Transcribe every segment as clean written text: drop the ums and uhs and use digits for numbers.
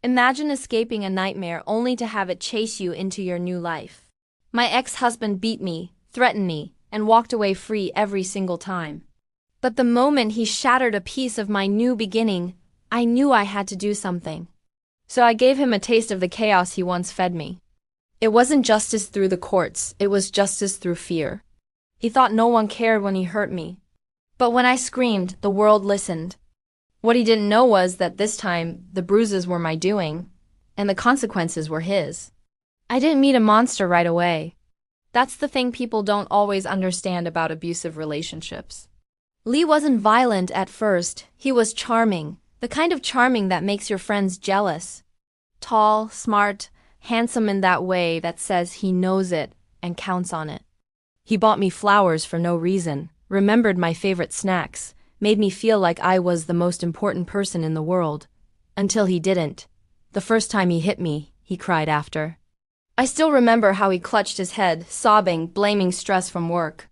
Imagine escaping a nightmare only to have it chase you into your new life. My ex-husband beat me, threatened me, and walked away free every single time. But the moment he shattered a piece of my new beginning, I knew I had to do something. So I gave him a taste of the chaos he once fed me. It wasn't justice through the courts, it was justice through fear. He thought no one cared when he hurt me. But when I screamed, the world listened. What he didn't know was that this time, the bruises were my doing, and the consequences were his. I didn't meet a monster right away. That's the thing people don't always understand about abusive relationships. Lee wasn't violent at first, he was charming, the kind of charming that makes your friends jealous. Tall, smart, handsome in that way that says he knows it and counts on it. He bought me flowers for no reason, remembered my favorite snacks, made me feel like I was the most important person in the world. Until he didn't. The first time he hit me, he cried after. I still remember how he clutched his head, sobbing, blaming stress from work.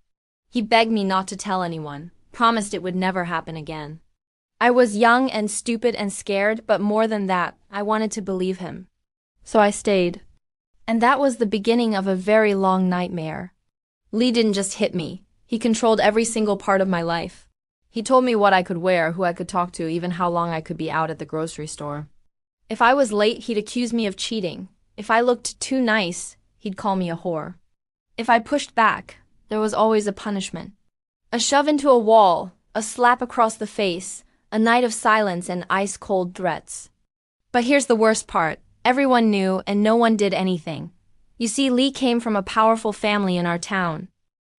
He begged me not to tell anyone, promised it would never happen again. I was young and stupid and scared, but more than that, I wanted to believe him. So I stayed. And that was the beginning of a very long nightmare. Lee didn't just hit me, he controlled every single part of my life. He told me what I could wear, who I could talk to, even how long I could be out at the grocery store. If I was late, he'd accuse me of cheating. If I looked too nice, he'd call me a whore. If I pushed back, there was always a punishment. A shove into a wall, a slap across the face, a night of silence and ice-cold threats. But here's the worst part. Everyone knew and no one did anything. You see, Lee came from a powerful family in our town.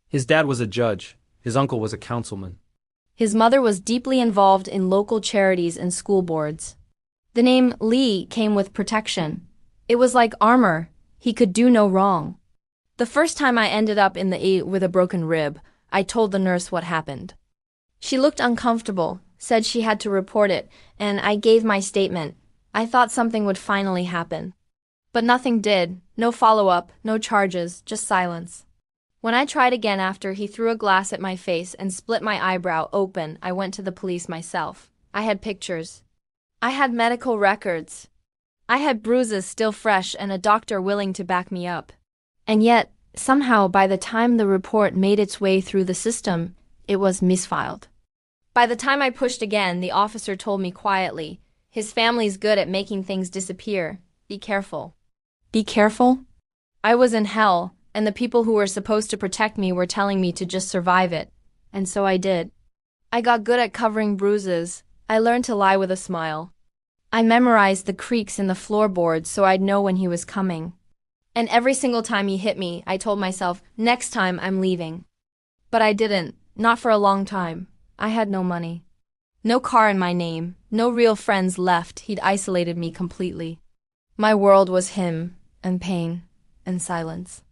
His dad was a judge. His uncle was a councilman. His mother was deeply involved in local charities and school boards. The name Lee came with protection. It was like armor. He could do no wrong. The first time I ended up in the ER with a broken rib, I told the nurse what happened. She looked uncomfortable, said she had to report it, and I gave my statement. I thought something would finally happen. But nothing did. No follow-up, no charges, just silence. When I tried again after he threw a glass at my face and split my eyebrow open, I went to the police myself. I had pictures. I had medical records. I had bruises still fresh and a doctor willing to back me up. And yet, somehow by the time the report made its way through the system, it was misfiled. By the time I pushed again, the officer told me quietly, "His family's good at making things disappear. Be careful." Be careful? I was in hell, and the people who were supposed to protect me were telling me to just survive it. And so I did. I got good at covering bruises. I learned to lie with a smile. I memorized the creaks in the floorboards so I'd know when he was coming. And every single time he hit me, I told myself, next time I'm leaving. But I didn't, not for a long time. I had no money. No car in my name, no real friends left. He'd isolated me completely. My world was him, and pain, and silence.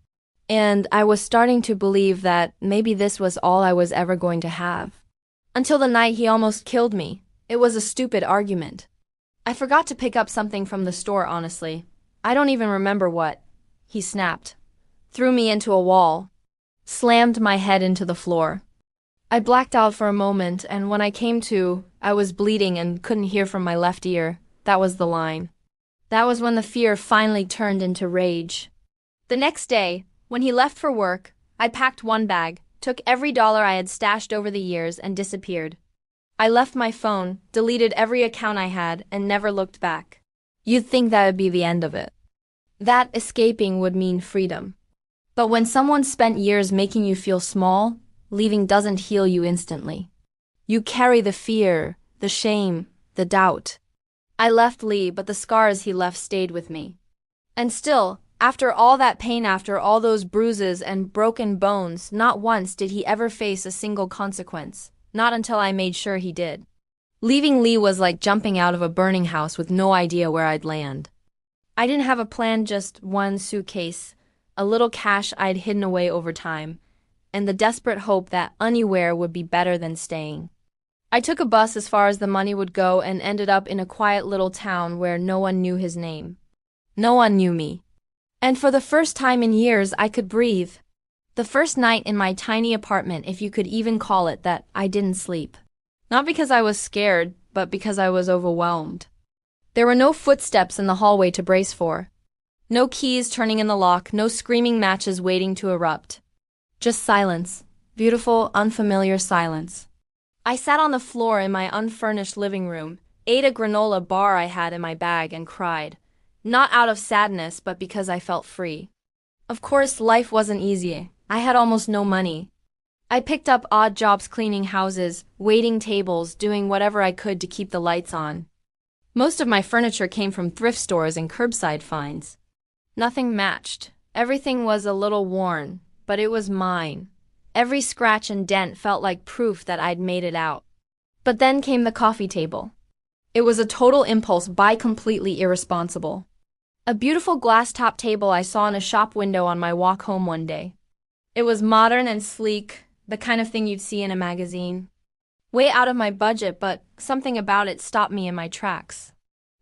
And I was starting to believe that maybe this was all I was ever going to have. Until the night he almost killed me. It was a stupid argument. I forgot to pick up something from the store, honestly. I don't even remember what. He snapped, threw me into a wall, slammed my head into the floor. I blacked out for a moment, and when I came to, I was bleeding and couldn't hear from my left ear. That was the line. That was when the fear finally turned into rage. The next day, when he left for work, I packed one bag, took every dollar I had stashed over the years, and disappeared. I left my phone, deleted every account I had, and never looked back. You'd think that would be the end of it. That escaping would mean freedom. But when someone spent years making you feel small, leaving doesn't heal you instantly. You carry the fear, the shame, the doubt. I left Lee, but the scars he left stayed with me. And still, after all that pain, after all those bruises and broken bones, not once did he ever face a single consequence. Not until I made sure he did. Leaving Lee was like jumping out of a burning house with no idea where I'd land. I didn't have a plan, just one suitcase, a little cash I'd hidden away over time, and the desperate hope that anywhere would be better than staying. I took a bus as far as the money would go and ended up in a quiet little town where no one knew his name. No one knew me. And for the first time in years, I could breathe. The first night in my tiny apartment, if you could even call it that, I didn't sleep. Not because I was scared, but because I was overwhelmed. There were no footsteps in the hallway to brace for. No keys turning in the lock, no screaming matches waiting to erupt. Just silence. Beautiful, unfamiliar silence. I sat on the floor in my unfurnished living room, ate a granola bar I had in my bag, and cried. Not out of sadness, but because I felt free. Of course, life wasn't easy. I had almost no money. I picked up odd jobs cleaning houses, waiting tables, doing whatever I could to keep the lights on. Most of my furniture came from thrift stores and curbside finds. Nothing matched. Everything was a little worn, but it was mine. Every scratch and dent felt like proof that I'd made it out. But then came the coffee table. It was a total impulse, buy completely irresponsible. A beautiful glass-top table I saw in a shop window on my walk home one day. It was modern and sleek, the kind of thing you'd see in a magazine. Way out of my budget, but something about it stopped me in my tracks.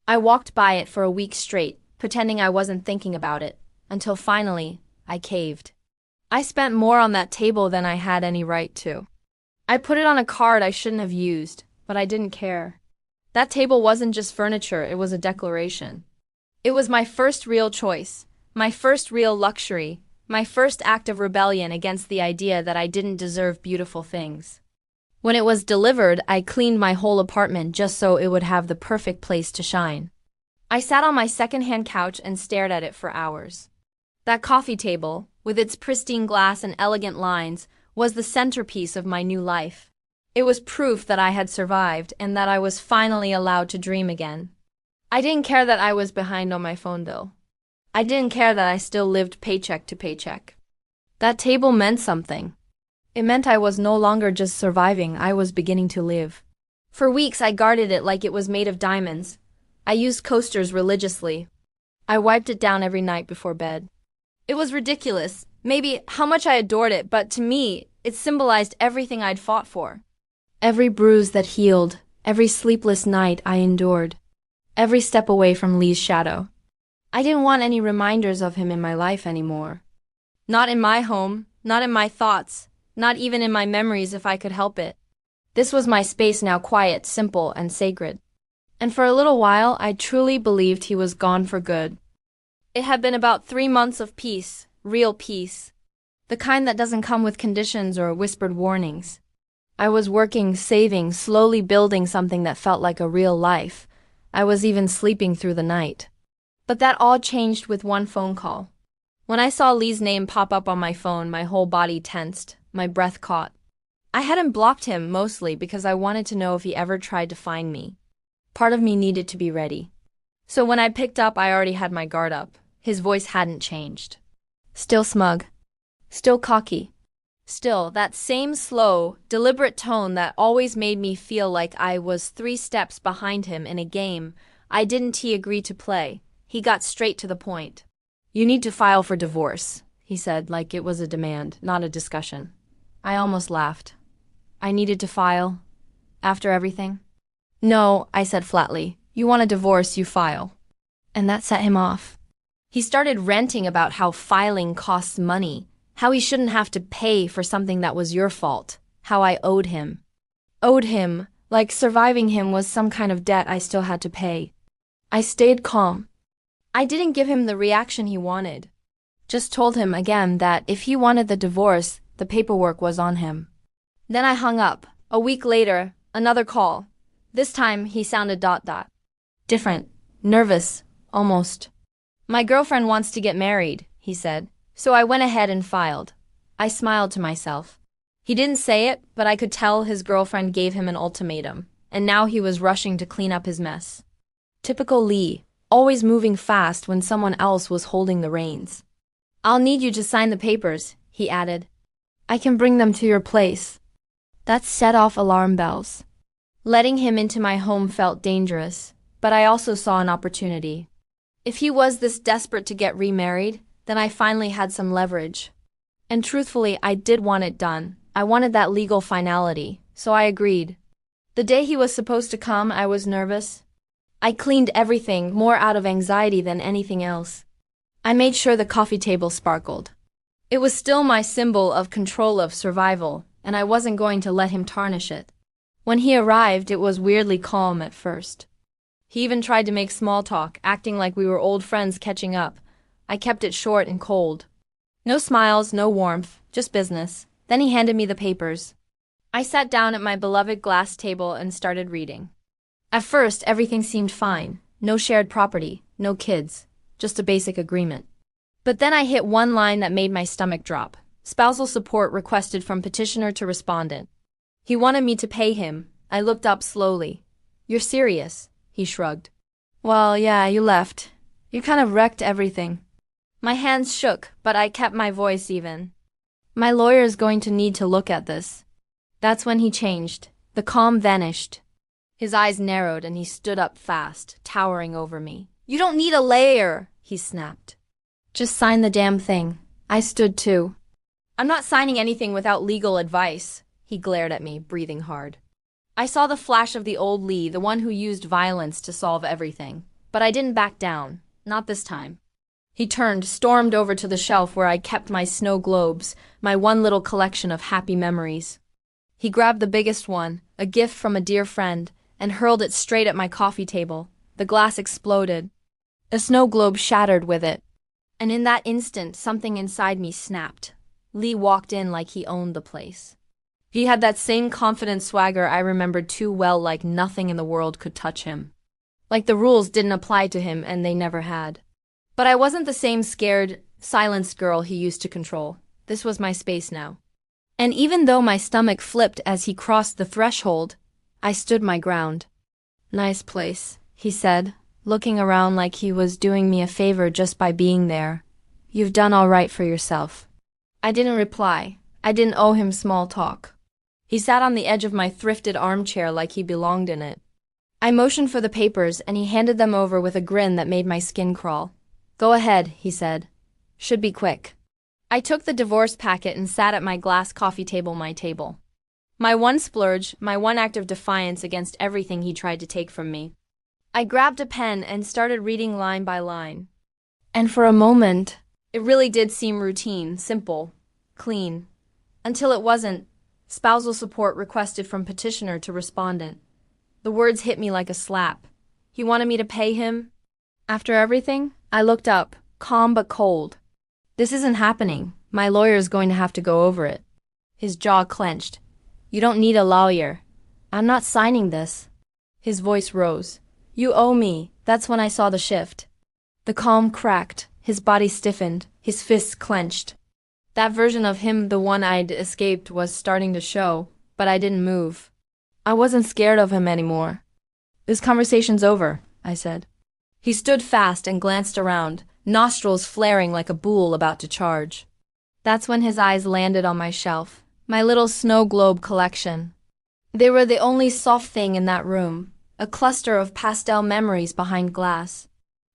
I walked by it for a week straight, pretending I wasn't thinking about it, until finally, I caved. I spent more on that table than I had any right to. I put it on a card I shouldn't have used, but I didn't care. That table wasn't just furniture, it was a declaration. It was my first real choice, my first real luxury, my first act of rebellion against the idea that I didn't deserve beautiful things. When it was delivered, I cleaned my whole apartment just so it would have the perfect place to shine. I sat on my second-hand couch and stared at it for hours. That coffee table, with its pristine glass and elegant lines, was the centerpiece of my new life. It was proof that I had survived and that I was finally allowed to dream again. I didn't care that I was behind on my phone bill. I didn't care that I still lived paycheck to paycheck. That table meant something. It meant I was no longer just surviving, I was beginning to live. For weeks I guarded it like it was made of diamonds. I used coasters religiously. I wiped it down every night before bed. It was ridiculous, maybe how much I adored it, but to me, it symbolized everything I'd fought for. Every bruise that healed, every sleepless night I endured, every step away from Lee's shadow. I didn't want any reminders of him in my life anymore. Not in my home, not in my thoughts, not even in my memories if I could help it. This was my space now, quiet, simple, and sacred. And for a little while, I truly believed he was gone for good. It had been about 3 months of peace, real peace. The kind that doesn't come with conditions or whispered warnings. I was working, saving, slowly building something that felt like a real life. I was even sleeping through the night. But that all changed with one phone call. When I saw Lee's name pop up on my phone, my whole body tensed, my breath caught. I hadn't blocked him mostly because I wanted to know if he ever tried to find me. Part of me needed to be ready. So when I picked up, I already had my guard up. His voice hadn't changed. Still smug. Still cocky. Still, that same slow, deliberate tone that always made me feel like I was 3 steps behind him in a game I didn't agree to play. He got straight to the point. "You need to file for divorce," he said, like it was a demand, not a discussion. I almost laughed. I needed to file? After everything? "No," I said flatly. "You want a divorce, you file." And that set him off. He started ranting about how filing costs money, how he shouldn't have to pay for something that was your fault, how I owed him. Owed him, like surviving him was some kind of debt I still had to pay. I stayed calm. I didn't give him the reaction he wanted. Just told him again that if he wanted the divorce, the paperwork was on him. Then I hung up. A week later, another call. This time, he sounded ... different. Nervous. Almost. "My girlfriend wants to get married," he said. So I went ahead and filed. I smiled to myself. He didn't say it, but I could tell his girlfriend gave him an ultimatum, and now he was rushing to clean up his mess. Typical Lee, always moving fast when someone else was holding the reins. "I'll need you to sign the papers," he added. "I can bring them to your place." That set off alarm bells. Letting him into my home felt dangerous, but I also saw an opportunity. If he was this desperate to get remarried, then I finally had some leverage. And truthfully, I did want it done. I wanted that legal finality, so I agreed. The day he was supposed to come, I was nervous. I cleaned everything, more out of anxiety than anything else. I made sure the coffee table sparkled. It was still my symbol of control, of survival, and I wasn't going to let him tarnish it. When he arrived, it was weirdly calm at first. He even tried to make small talk, acting like we were old friends catching up. I kept it short and cold. No smiles, no warmth, just business. Then he handed me the papers. I sat down at my beloved glass table and started reading. At first, everything seemed fine. No shared property, no kids, just a basic agreement. But then I hit one line that made my stomach drop. Spousal support requested from petitioner to respondent. He wanted me to pay him. I looked up slowly. "You're serious?" He shrugged. "Well, yeah, you left. You kind of wrecked everything." My hands shook, but I kept my voice even. "My lawyer's going to need to look at this." That's when he changed. The calm vanished. His eyes narrowed and he stood up fast, towering over me. "You don't need a lawyer," he snapped. "Just sign the damn thing." I stood too. "I'm not signing anything without legal advice." He glared at me, breathing hard. I saw the flash of the old Lee, the one who used violence to solve everything. But I didn't back down. Not this time. He turned, stormed over to the shelf where I kept my snow globes, my one little collection of happy memories. He grabbed the biggest one, a gift from a dear friend, and hurled it straight at my coffee table. The glass exploded. A snow globe shattered with it. And in that instant, something inside me snapped. Lee walked in like he owned the place. He had that same confident swagger I remembered too well, like nothing in the world could touch him. Like the rules didn't apply to him and they never had. But I wasn't the same scared, silenced girl he used to control. This was my space now. And even though my stomach flipped as he crossed the threshold, I stood my ground. "Nice place," he said, looking around like he was doing me a favor just by being there. "You've done all right for yourself." I didn't reply. I didn't owe him small talk. He sat on the edge of my thrifted armchair like he belonged in it. I motioned for the papers and he handed them over with a grin that made my skin crawl. "Go ahead," he said. "Should be quick." I took the divorce packet and sat at my glass coffee table, my table. My one splurge, my one act of defiance against everything he tried to take from me. I grabbed a pen and started reading line by line. And for a moment, it really did seem routine, simple, clean. Until it wasn't. Spousal support requested from petitioner to respondent. The words hit me like a slap. He wanted me to pay him? After everything, I looked up, calm but cold. "This isn't happening. My lawyer's going to have to go over it." His jaw clenched. "You don't need a lawyer. I'm not signing this." His voice rose. "You owe me." That's when I saw the shift. The calm cracked, his body stiffened, his fists clenched. That version of him, the one I'd escaped, was starting to show, but I didn't move. I wasn't scared of him anymore. "This conversation's over," I said. He stood fast and glanced around, nostrils flaring like a bull about to charge. That's when his eyes landed on my shelf, my little snow globe collection. They were the only soft thing in that room, a cluster of pastel memories behind glass.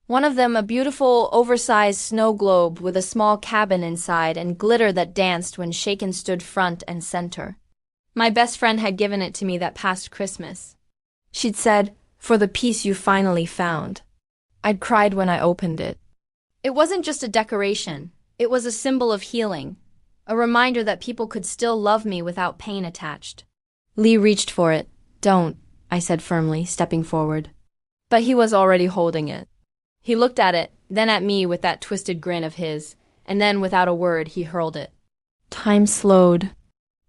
One of them a beautiful, oversized snow globe with a small cabin inside and glitter that danced when shaken stood front and center. My best friend had given it to me that past Christmas. She'd said, "For the peace you finally found." I'd cried when I opened it. It wasn't just a decoration. It was a symbol of healing, a reminder that people could still love me without pain attached. Lee reached for it. "Don't," I said firmly, stepping forward. But he was already holding it. He looked at it, then at me with that twisted grin of his, and then without a word he hurled it. Time slowed.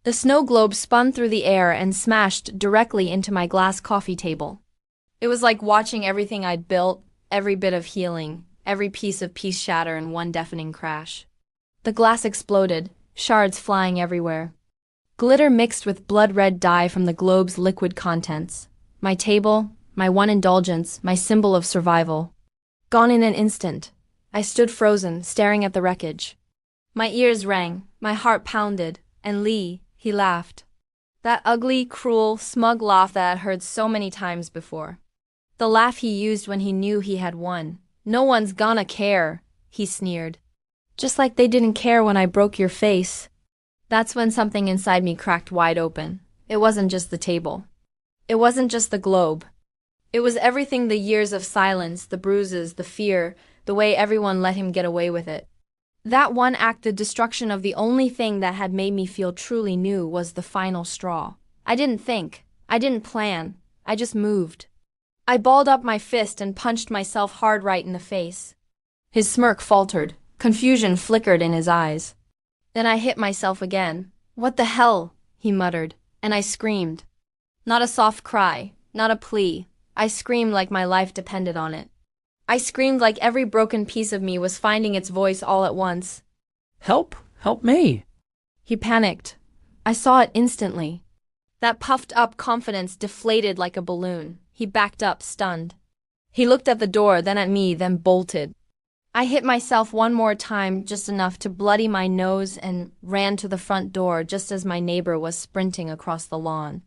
The snow globe spun through the air and smashed directly into my glass coffee table. It was like watching everything I'd built, every bit of healing, every piece of peace shatter in one deafening crash. The glass exploded, shards flying everywhere. Glitter mixed with blood-red dye from the globe's liquid contents. My table, my one indulgence, my symbol of survival. Gone in an instant. I stood frozen, staring at the wreckage. My ears rang, my heart pounded, and Lee, he laughed. That ugly, cruel, smug laugh that I'd heard so many times before. The laugh he used when he knew he had won. "No one's gonna care," he sneered. "Just like they didn't care when I broke your face." That's when something inside me cracked wide open. It wasn't just the table. It wasn't just the globe. It was everything, the years of silence, the bruises, the fear, the way everyone let him get away with it. That one act, the destruction of the only thing that had made me feel truly new, was the final straw. I didn't think. I didn't plan. I just moved. I balled up my fist and punched myself hard right in the face. His smirk faltered. Confusion flickered in his eyes. Then I hit myself again. "What the hell?" he muttered, and I screamed. Not a soft cry, not a plea. I screamed like my life depended on it. I screamed like every broken piece of me was finding its voice all at once. Help! Help me! He panicked. I saw it instantly. That puffed-up confidence deflated like a balloon. He backed up, stunned. He looked at the door, then at me, then bolted. I hit myself one more time, just enough to bloody my nose, and ran to the front door just as my neighbor was sprinting across the lawn.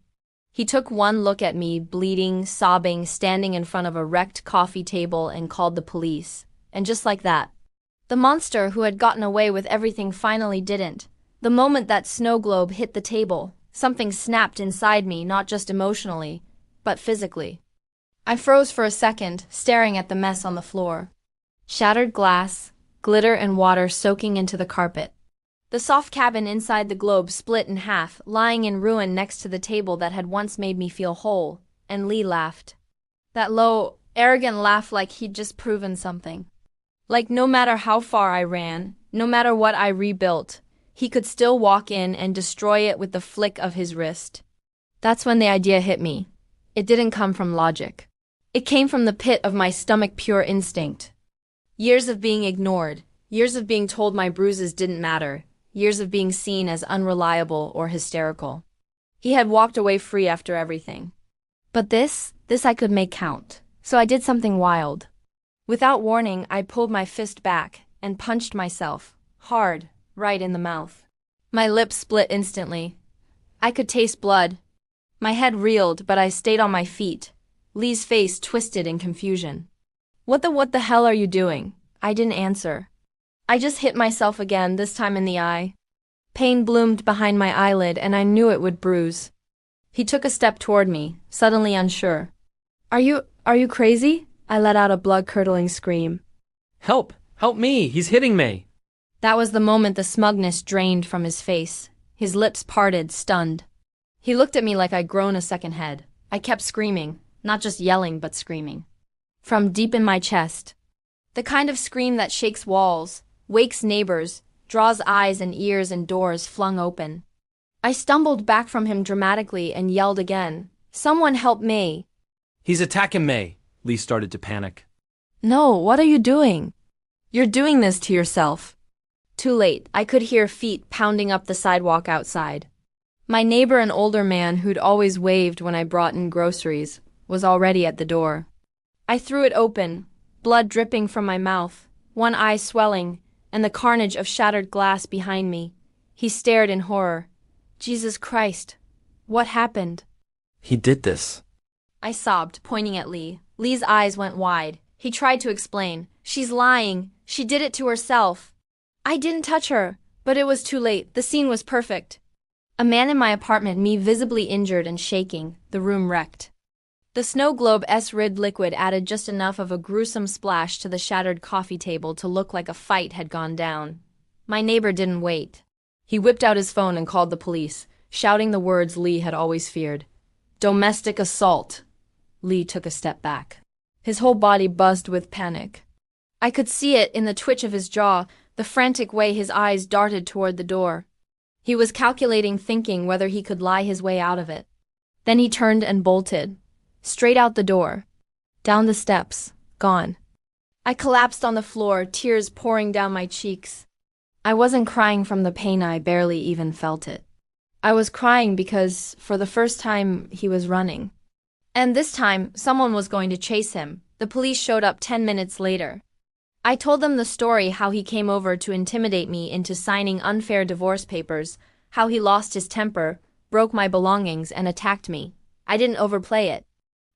He took one look at me, bleeding, sobbing, standing in front of a wrecked coffee table, and called the police. And just like that, the monster who had gotten away with everything finally didn't. The moment that snow globe hit the table, something snapped inside me, not just emotionally, but physically. I froze for a second, staring at the mess on the floor. Shattered glass, glitter and water soaking into the carpet. The soft cabin inside the globe split in half, lying in ruin next to the table that had once made me feel whole, and Lee laughed. That low, arrogant laugh like he'd just proven something. Like no matter how far I ran, no matter what I rebuilt, he could still walk in and destroy it with the flick of his wrist. That's when the idea hit me. It didn't come from logic. It came from the pit of my stomach, pure instinct. Years of being ignored, years of being told my bruises didn't matter, years of being seen as unreliable or hysterical. He had walked away free after everything. But this I could make count. So I did something wild. Without warning, I pulled my fist back and punched myself, hard, right in the mouth. My lips split instantly. I could taste blood. My head reeled, but I stayed on my feet. Lee's face twisted in confusion. What the hell are you doing?" I didn't answer. I just hit myself again, this time in the eye. Pain bloomed behind my eyelid, and I knew it would bruise. He took a step toward me, suddenly unsure. Are you crazy?" I let out a blood-curdling scream. Help! Help me! He's hitting me! That was the moment the smugness drained from his face. His lips parted, stunned. He looked at me like I'd grown a second head. I kept screaming, not just yelling, but screaming. From deep in my chest. The kind of scream that shakes walls, wakes neighbors, draws eyes and ears and doors flung open. I stumbled back from him dramatically and yelled again, "Someone help me!" He's attacking me! Lee started to panic. "No, what are you doing? You're doing this to yourself." Too late, I could hear feet pounding up the sidewalk outside. My neighbor, an older man who'd always waved when I brought in groceries, was already at the door. I threw it open, blood dripping from my mouth, one eye swelling, and the carnage of shattered glass behind me. He stared in horror. "Jesus Christ! What happened?" He did this. I sobbed, pointing at Lee. Lee's eyes went wide. He tried to explain. "She's lying. She did it to herself. I didn't touch her." But it was too late. The scene was perfect. A man in my apartment, me visibly injured and shaking, the room wrecked. The snow globe's red liquid added just enough of a gruesome splash to the shattered coffee table to look like a fight had gone down. My neighbor didn't wait. He whipped out his phone and called the police, shouting the words Lee had always feared. "Domestic assault." Lee took a step back. His whole body buzzed with panic. I could see it in the twitch of his jaw, the frantic way his eyes darted toward the door. He was calculating, thinking whether he could lie his way out of it. Then he turned and bolted. Straight out the door. Down the steps. Gone. I collapsed on the floor, tears pouring down my cheeks. I wasn't crying from the pain, I barely even felt it. I was crying because, for the first time, he was running. And this time, someone was going to chase him. The police showed up 10 minutes later. I told them the story, how he came over to intimidate me into signing unfair divorce papers, how he lost his temper, broke my belongings, and attacked me. I didn't overplay it.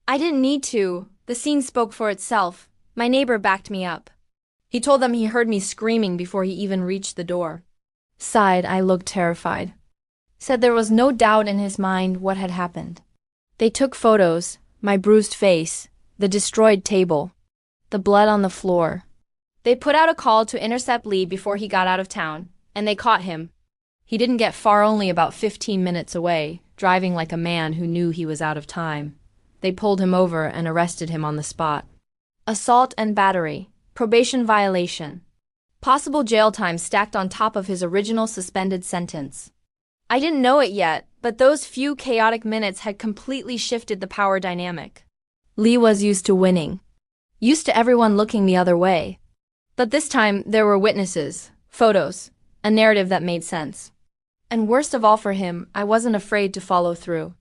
I didn't need to. The scene spoke for itself. My neighbor backed me up. He told them he heard me screaming before he even reached the door. Sighed, I looked terrified. Said there was no doubt in his mind what had happened. They took photos, my bruised face, the destroyed table, the blood on the floor. They put out a call to intercept Lee before he got out of town, and they caught him. He didn't get far, only about 15 minutes away, driving like a man who knew he was out of time. They pulled him over and arrested him on the spot. Assault and battery, probation violation. Possible jail time stacked on top of his original suspended sentence. I didn't know it yet, but those few chaotic minutes had completely shifted the power dynamic. Lee was used to winning. Used to everyone looking the other way. But this time, there were witnesses, photos, a narrative that made sense. And worst of all for him, I wasn't afraid to follow through.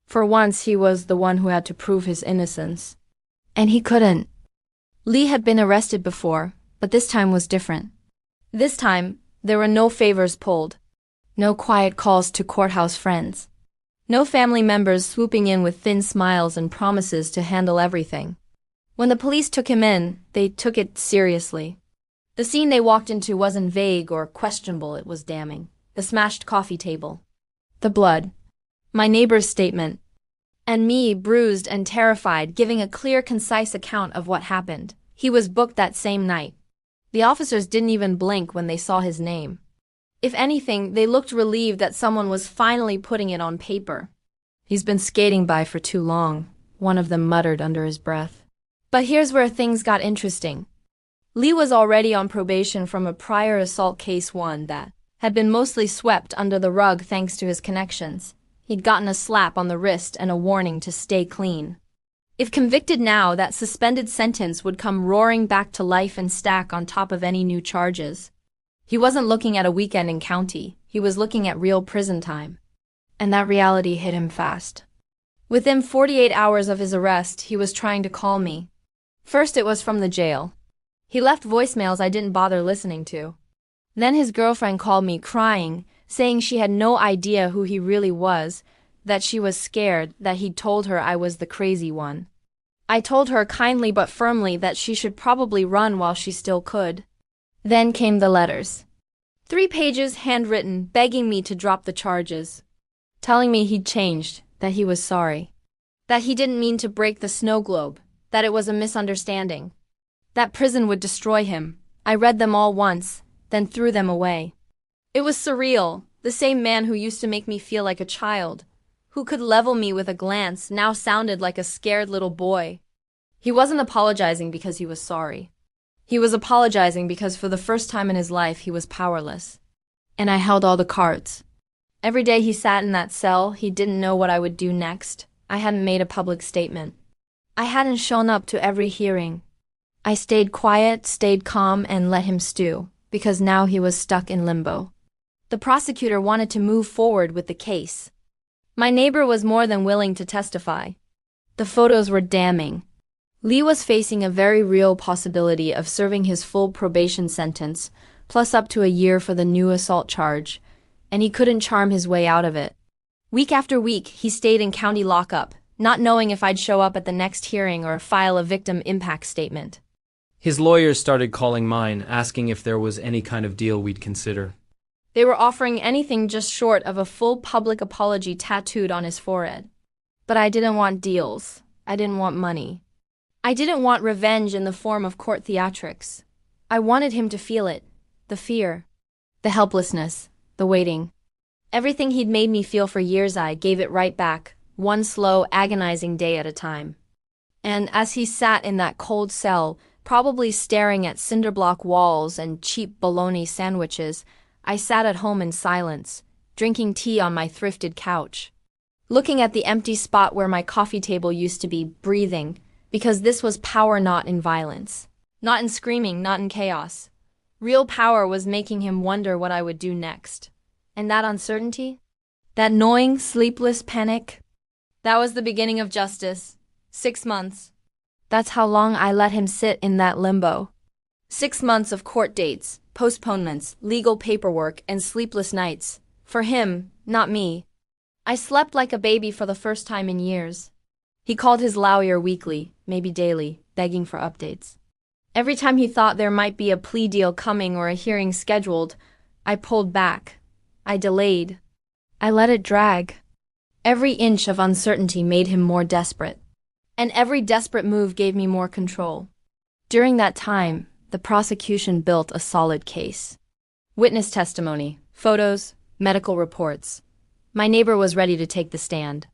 For once, he was the one who had to prove his innocence. And he couldn't. Lee had been arrested before, but this time was different. This time, there were no favors pulled. No quiet calls to courthouse friends. No family members swooping in with thin smiles and promises to handle everything. When the police took him in, they took it seriously. The scene they walked into wasn't vague or questionable, it was damning. The smashed coffee table. The blood. My neighbor's statement. And me, bruised and terrified, giving a clear, concise account of what happened. He was booked that same night. The officers didn't even blink when they saw his name. If anything, they looked relieved that someone was finally putting it on paper. He's been skating by for too long, one of them muttered under his breath. But here's where things got interesting. Lee was already on probation from a prior assault case, one that had been mostly swept under the rug thanks to his connections. He'd gotten a slap on the wrist and a warning to stay clean. If convicted now, that suspended sentence would come roaring back to life and stack on top of any new charges. He wasn't looking at a weekend in county, he was looking at real prison time. And that reality hit him fast. Within 48 hours of his arrest, he was trying to call me. First it was from the jail. He left voicemails I didn't bother listening to. Then his girlfriend called me crying, saying she had no idea who he really was, that she was scared that he'd told her I was the crazy one. I told her kindly but firmly that she should probably run while she still could. Then came the letters. 3 pages handwritten, begging me to drop the charges. Telling me he'd changed, that he was sorry. That he didn't mean to break the snow globe, that it was a misunderstanding. That prison would destroy him. I read them all once, then threw them away. It was surreal. The same man who used to make me feel like a child, who could level me with a glance, now sounded like a scared little boy. He wasn't apologizing because he was sorry. He was apologizing because for the first time in his life he was powerless. And I held all the cards. Every day he sat in that cell, he didn't know what I would do next. I hadn't made a public statement. I hadn't shown up to every hearing. I stayed quiet, stayed calm, and let him stew, because now he was stuck in limbo. The prosecutor wanted to move forward with the case. My neighbor was more than willing to testify. The photos were damning. Lee was facing a very real possibility of serving his full probation sentence, plus up to a year for the new assault charge, and he couldn't charm his way out of it. Week after week, he stayed in county lockup, not knowing if I'd show up at the next hearing or file a victim impact statement. His lawyers started calling mine, asking if there was any kind of deal we'd consider. They were offering anything just short of a full public apology tattooed on his forehead. But I didn't want deals. I didn't want money. I didn't want revenge in the form of court theatrics. I wanted him to feel it. The fear. The helplessness. The waiting. Everything he'd made me feel for years, I gave it right back, one slow, agonizing day at a time. And as he sat in that cold cell, probably staring at cinderblock walls and cheap bologna sandwiches, I sat at home in silence, drinking tea on my thrifted couch. Looking at the empty spot where my coffee table used to be, breathing, because this was power not in violence. Not in screaming, not in chaos. Real power was making him wonder what I would do next. And that uncertainty? That gnawing, sleepless panic? That was the beginning of justice. 6 months. That's how long I let him sit in that limbo. 6 months of court dates, postponements, legal paperwork, and sleepless nights. For him, not me. I slept like a baby for the first time in years. He called his lawyer weekly, maybe daily, begging for updates. Every time he thought there might be a plea deal coming or a hearing scheduled, I pulled back. I delayed. I let it drag. Every inch of uncertainty made him more desperate. And every desperate move gave me more control. During that time, the prosecution built a solid case. Witness testimony, photos, medical reports. My neighbor was ready to take the stand.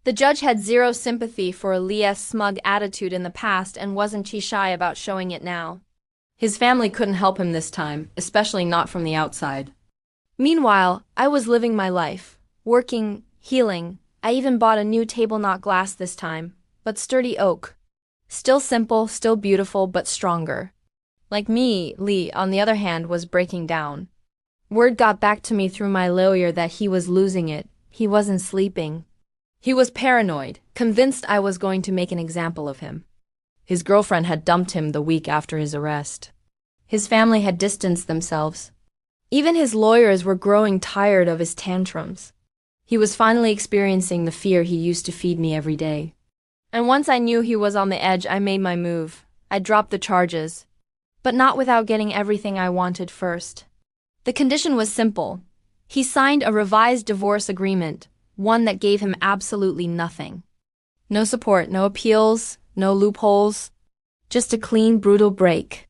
The judge had zero sympathy for Lee's smug attitude in the past and wasn't too shy about showing it now. His family couldn't help him this time, especially not from the outside. Meanwhile, I was living my life, working, healing. I even bought a new table, not glass this time, but sturdy oak. Still simple, still beautiful, but stronger. Like me, Lee, on the other hand, was breaking down. Word got back to me through my lawyer that he was losing it. He wasn't sleeping. He was paranoid, convinced I was going to make an example of him. His girlfriend had dumped him the week after his arrest. His family had distanced themselves. Even his lawyers were growing tired of his tantrums. He was finally experiencing the fear he used to feed me every day. And once I knew he was on the edge, I made my move. I dropped the charges. But not without getting everything I wanted first. The condition was simple. He signed a revised divorce agreement, one that gave him absolutely nothing. No support, no appeals, no loopholes. Just a clean, brutal break.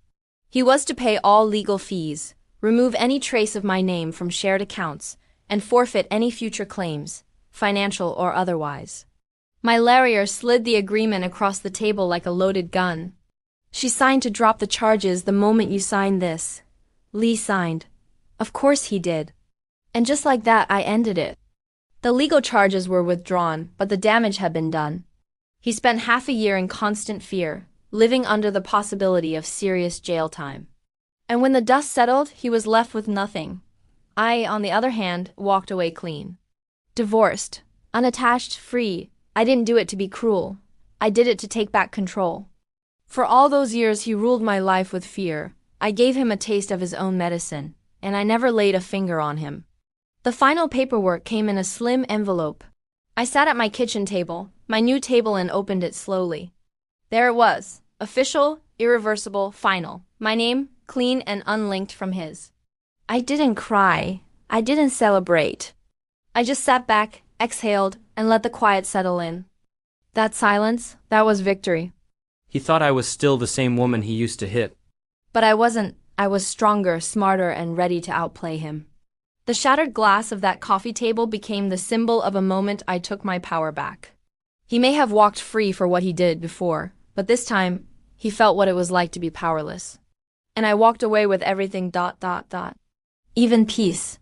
He was to pay all legal fees, remove any trace of my name from shared accounts, and forfeit any future claims, financial or otherwise. My lawyer slid the agreement across the table like a loaded gun. She signed to drop the charges the moment you signed this. Lee signed. Of course he did. And just like that, I ended it. The legal charges were withdrawn, but the damage had been done. He spent half a year in constant fear, living under the possibility of serious jail time. And when the dust settled, he was left with nothing. I, on the other hand, walked away clean. Divorced, unattached, free. I didn't do it to be cruel. I did it to take back control. For all those years he ruled my life with fear. I gave him a taste of his own medicine, and I never laid a finger on him. The final paperwork came in a slim envelope. I sat at my kitchen table, my new table, and opened it slowly. There it was, official, irreversible, final. My name, clean and unlinked from his. I didn't cry. I didn't celebrate. I just sat back, exhaled, and let the quiet settle in. That silence, that was victory. He thought I was still the same woman he used to hit. But I wasn't. I was stronger, smarter, and ready to outplay him. The shattered glass of that coffee table became the symbol of a moment I took my power back. He may have walked free for what he did before, but this time, he felt what it was like to be powerless. And I walked away with everything. Even peace.